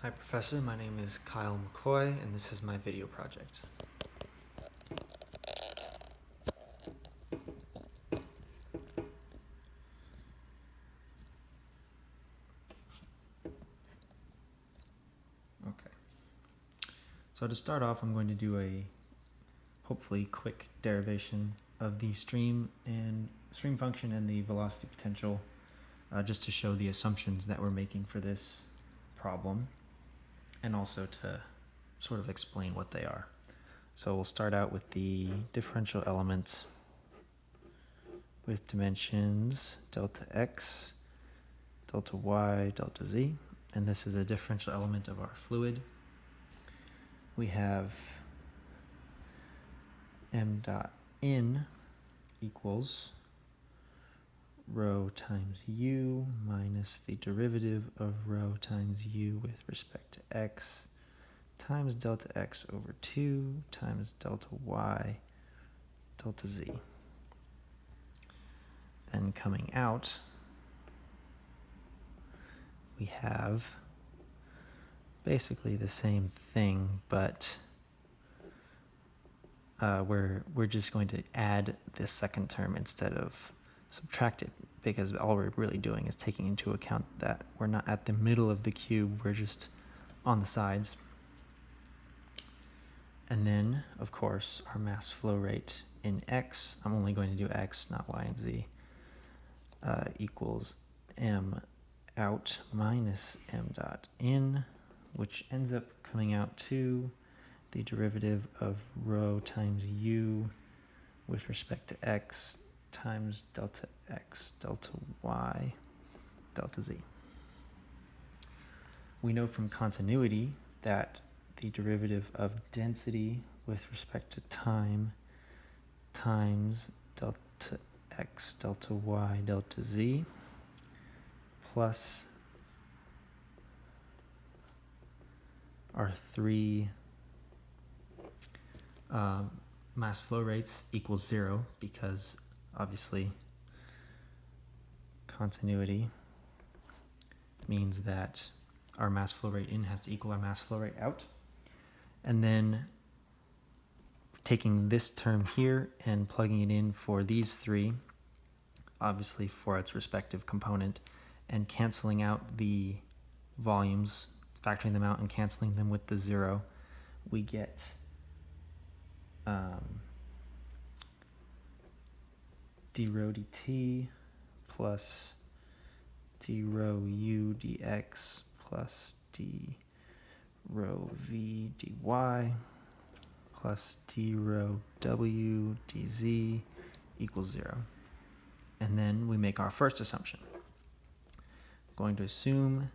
Hi Professor, my name is Kyle McCoy and this is my video project. Okay, so to start off I'm going to do a hopefully quick derivation of the stream function and the velocity potential just to show the assumptions that we're making for this problem and also to sort of explain what they are. So we'll start out with the differential elements with dimensions delta x, delta y, delta z, and this is a differential element of our fluid. We have m dot in equals rho times u minus the derivative of rho times u with respect to x times delta x over 2 times delta y delta z. Then coming out, we have basically the same thing, but we're just going to add this second term instead of subtract it, because all we're really doing is taking into account that we're not at the middle of the cube, we're just on the sides. And then, of course, our mass flow rate in x, I'm only going to do x, not y and z, equals m out minus m dot in, which ends up coming out to the derivative of rho times u with respect to x times delta x, delta y, delta z. We know from continuity that the derivative of density with respect to time times delta x, delta y, delta z plus our three mass flow rates equals 0, because obviously continuity means that our mass flow rate in has to equal our mass flow rate out. And then taking this term here and plugging it in for these three, obviously for its respective component, and canceling out the volumes, factoring them out and canceling them with the 0, we get d rho dt plus d rho u dx plus d rho v dy plus d rho w dz equals 0. And then we make our first assumption. I'm going to assume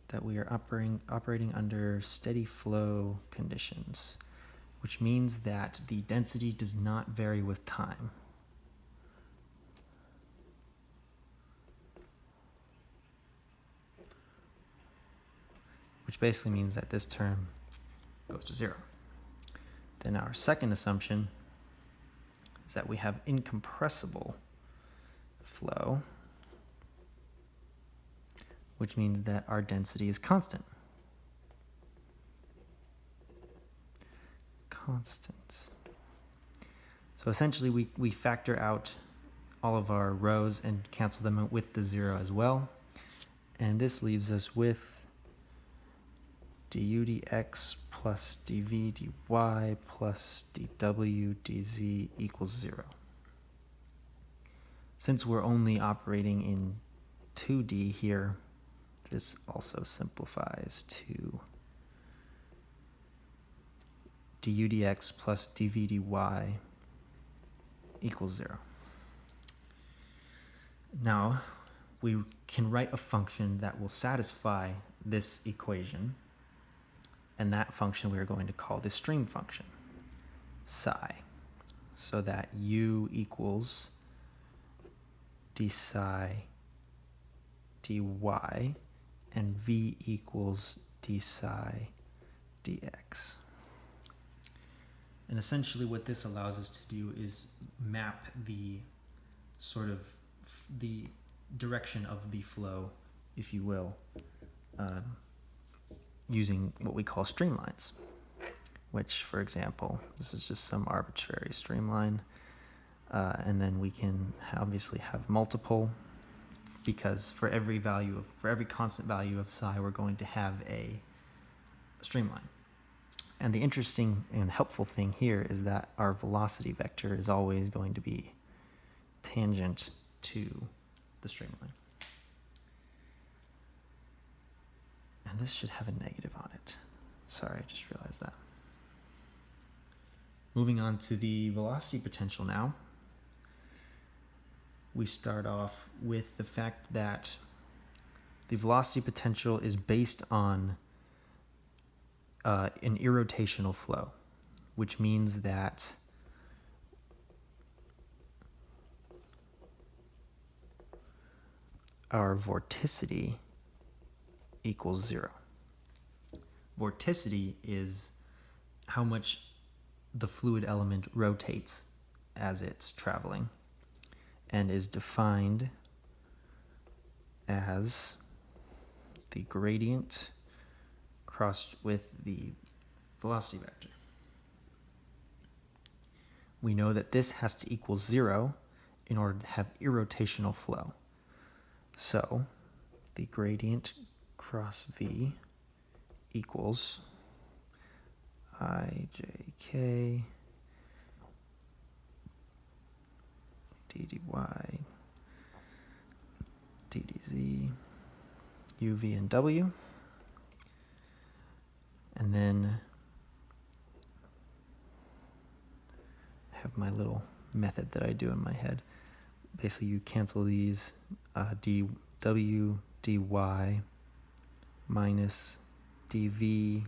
that we are operating under steady flow conditions, which means that the density does not vary with time. Which basically means that this term goes to 0. Then our second assumption is that we have incompressible flow, which means that our density is constant. Constants. So essentially we factor out all of our rows and cancel them out with the 0 as well. And this leaves us with du dx plus dv dy plus dw dz equals 0. Since we're only operating in 2D here, this also simplifies to du dx plus dv dy equals 0. Now, we can write a function that will satisfy this equation, and that function we are going to call the stream function, psi, so that u equals d psi dy and v equals d psi dx. And essentially what this allows us to do is map the sort of the direction of the flow, if you will, using what we call streamlines, which, for example, this is just some arbitrary streamline. And then we can obviously have multiple, because for every constant value of psi, we're going to have a streamline. And the interesting and helpful thing here is that our velocity vector is always going to be tangent to the streamline. And this should have a negative on it. Sorry, I just realized that. Moving on to the velocity potential now. We start off with the fact that the velocity potential is based on an irrotational flow, which means that our vorticity equals 0. Vorticity is how much the fluid element rotates as it's traveling, and is defined as the gradient crossed with the velocity vector. We know that this has to equal 0 in order to have irrotational flow. So the gradient cross v equals ijk d dy d dz uv and w. And then I have my little method that I do in my head. Basically, you cancel these dw dy minus dv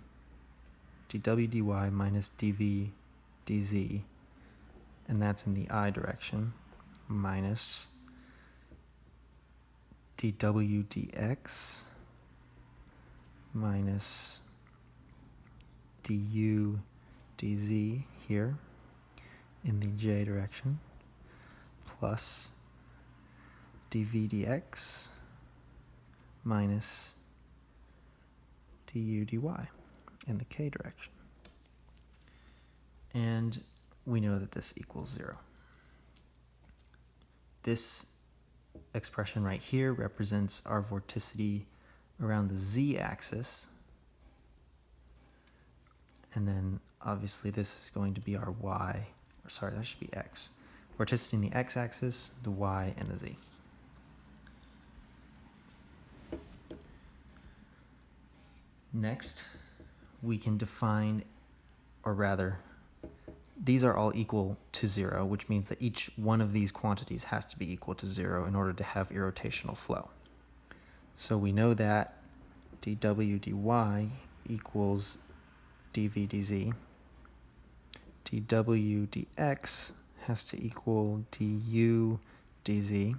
dw dy minus dv dz, and that's in the I direction, minus dw dx minus du dz here in the j direction, plus dv dx minus du dy in the k direction. And we know that this equals 0. This expression right here represents our vorticity around the z-axis. And then obviously this is going to be our y, or sorry, that should be x. Vorticity in the x-axis, the y, and the z. Next, we can define, or rather, these are all equal to 0, which means that each one of these quantities has to be equal to 0 in order to have irrotational flow. So we know that dw dy equals dv dz. dw dx has to equal du dz.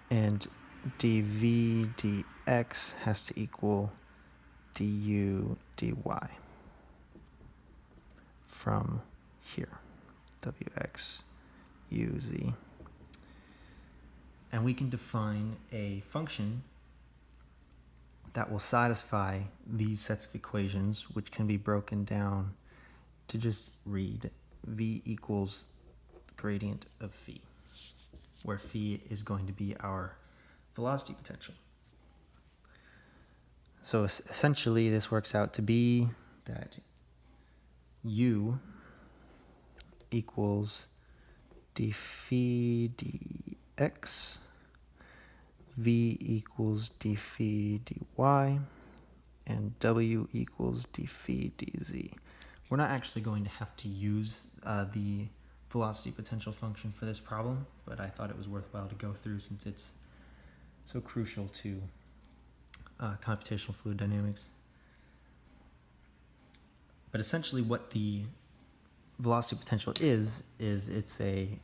And dv dx has to equal du dy from here, wx uz. And we can define a function that will satisfy these sets of equations, which can be broken down to just read v equals gradient of phi, where phi is going to be our velocity potential. So essentially this works out to be that u equals d phi dx, v equals d phi dy, and w equals d phi dz. We're not actually going to have to use the velocity potential function for this problem, but I thought it was worthwhile to go through since it's so crucial to computational fluid dynamics. But essentially what the velocity potential is it's a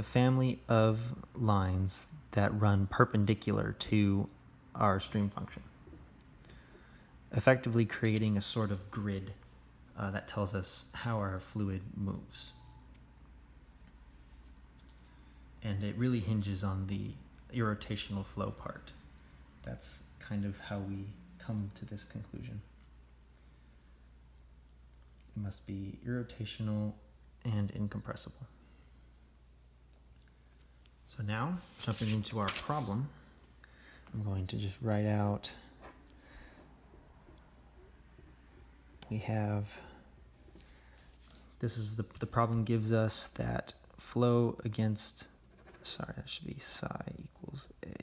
family of lines that run perpendicular to our stream function, effectively creating a sort of grid that tells us how our fluid moves. And it really hinges on the irrotational flow part. That's kind of how we come to this conclusion. It must be irrotational and incompressible. So now, jumping into our problem, I'm going to just write out, we have, this is the problem gives us that flow against, sorry, that should be psi equals A.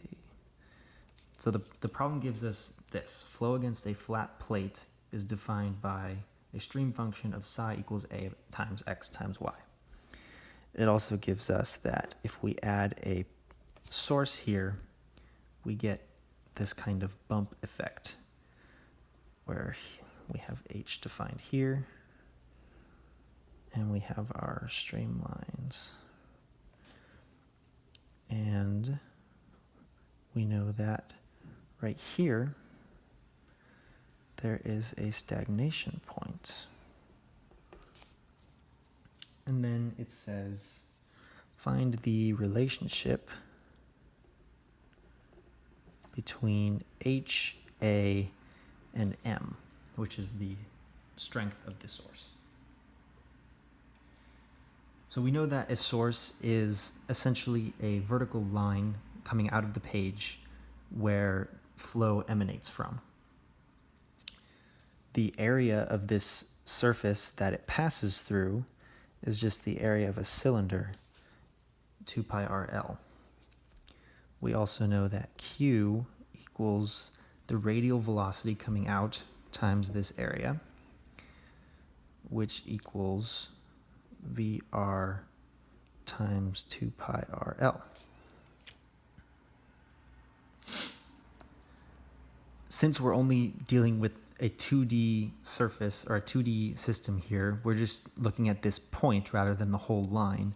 So the problem gives us this, flow against a flat plate is defined by a stream function of psi equals A times X times Y. It also gives us that if we add a source here, we get this kind of bump effect where we have H defined here and we have our streamlines. And we know that right here there is a stagnation point. And then it says, find the relationship between H, A, and M, which is the strength of the source. So we know that a source is essentially a vertical line coming out of the page where flow emanates from. The area of this surface that it passes through is just the area of a cylinder, 2 pi RL. We also know that Q equals the radial velocity coming out times this area, which equals VR times 2 pi RL. Since we're only dealing with a 2D surface or a 2D system here, we're just looking at this point rather than the whole line.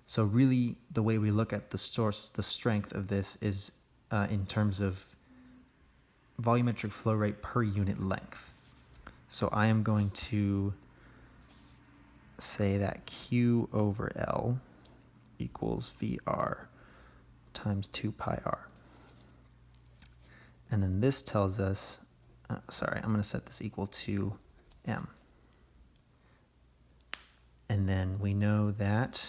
So really the way we look at the source, the strength of this is in terms of volumetric flow rate per unit length. So I am going to say that Q over L equals VR times 2 pi R. And then this tells us, I'm going to set this equal to M. And then we know that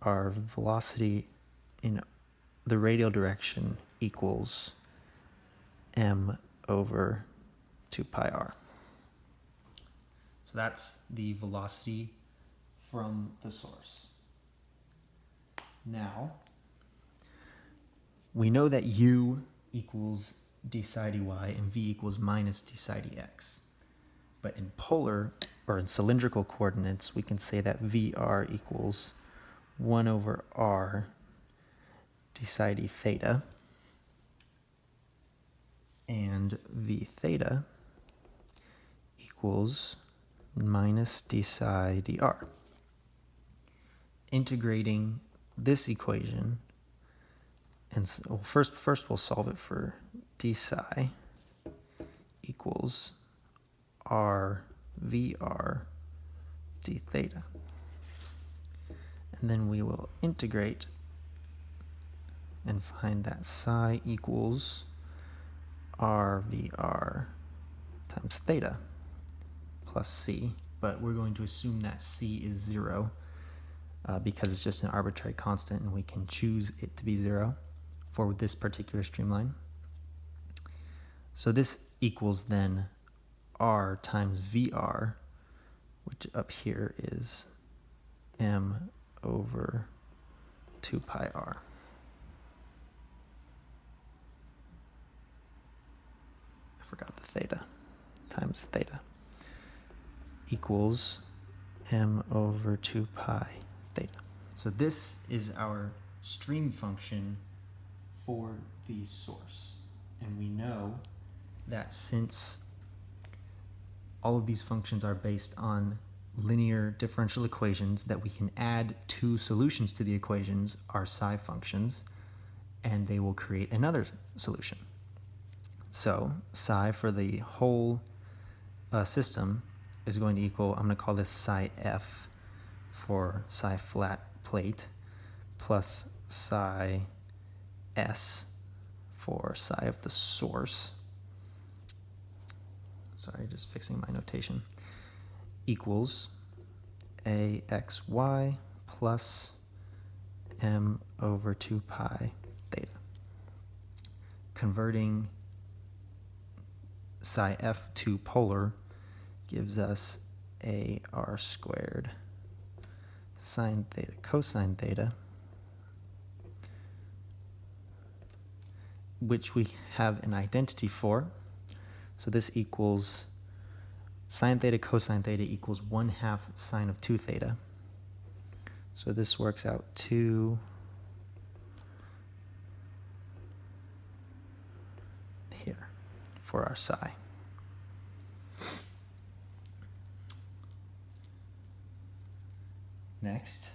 our velocity in the radial direction equals M over 2 pi R. So that's the velocity from the source. Now, we know that U equals d psi dy and v equals minus d psi dx. But in polar, or in cylindrical coordinates, we can say that VR equals 1 over R d psi d theta, and v theta equals minus d psi dr. Integrating this equation, and so first we'll solve it for d psi equals r VR d theta. And then we will integrate and find that psi equals r VR times theta plus c, but we're going to assume that c is 0 because it's just an arbitrary constant and we can choose it to be 0 for this particular streamline. So this equals then r times VR, which up here is m over 2 pi r. I forgot the theta, times theta, equals m over 2 pi theta. So this is our stream function for the source. And we know that since all of these functions are based on linear differential equations, that we can add two solutions to the equations, our psi functions, and they will create another solution. So psi for the whole system is going to equal, I'm going to call this psi f for psi flat plate, plus psi s for psi of the source, sorry, just fixing my notation, equals AXY plus m over 2 pi theta. Converting psi f to polar gives us AR squared sine theta cosine theta, which we have an identity for. So this equals sine theta cosine theta equals 1/2 sine of 2 theta. So this works out to here for our psi. Next,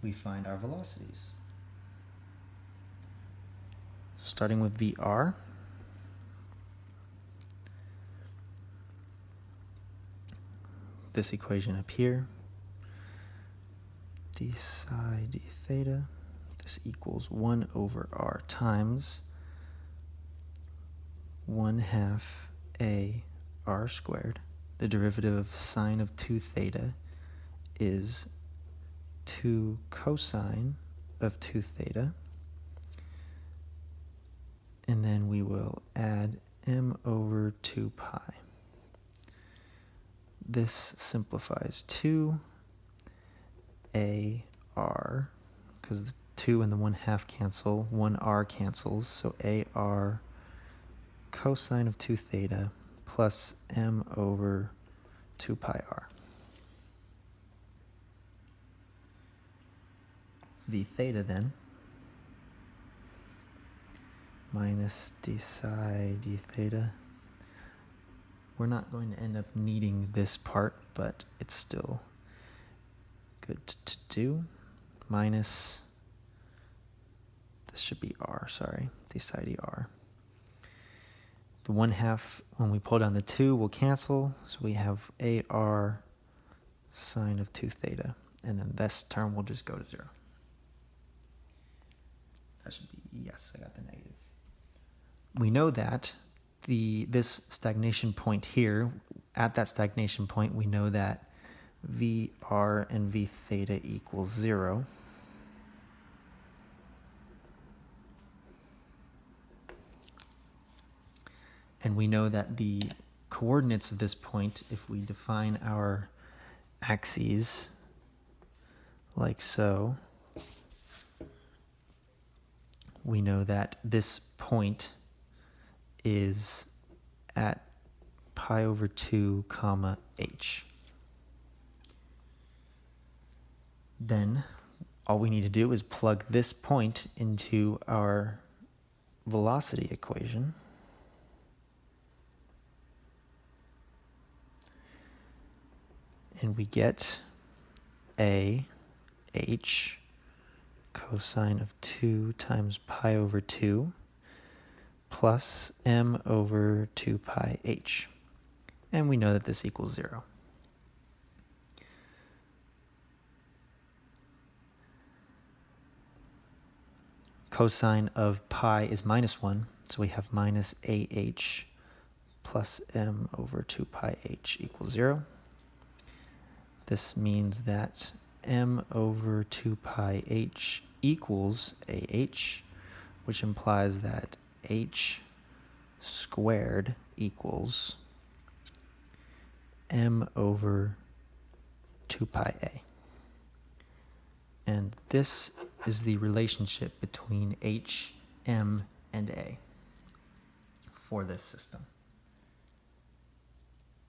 we find our velocities. Starting with VR, this equation up here, d psi d theta, this equals 1 over r times 1/2 a r squared. The derivative of sine of 2 theta is 2 cosine of 2 theta. And then we will add m over 2 pi. This simplifies to AR, because the 2 and the 1/2 cancel, 1r cancels, so AR cosine of 2 theta plus m over 2 pi r. The theta then, minus d psi d theta. We're not going to end up needing this part, but it's still good to do. Minus, this should be r, sorry, d psi d r. The 1/2, when we pull down the 2, will cancel, so we have AR sine of 2 theta, and then this term will just go to 0. That should be, yes, I got the negative. We know that this stagnation point here, at that stagnation point, we know that VR and V theta equals 0. And we know that the coordinates of this point, if we define our axes like so, we know that this point is at pi over 2 comma h. Then all we need to do is plug this point into our velocity equation. And we get a h cosine of 2 times pi over 2 plus m over 2 pi h. And we know that this equals 0. Cosine of pi is -1, so we have minus AH plus m over 2 pi h equals 0. This means that m over 2 pi h equals AH, which implies that h squared equals m over 2 pi a. And this is the relationship between h, m, and a for this system.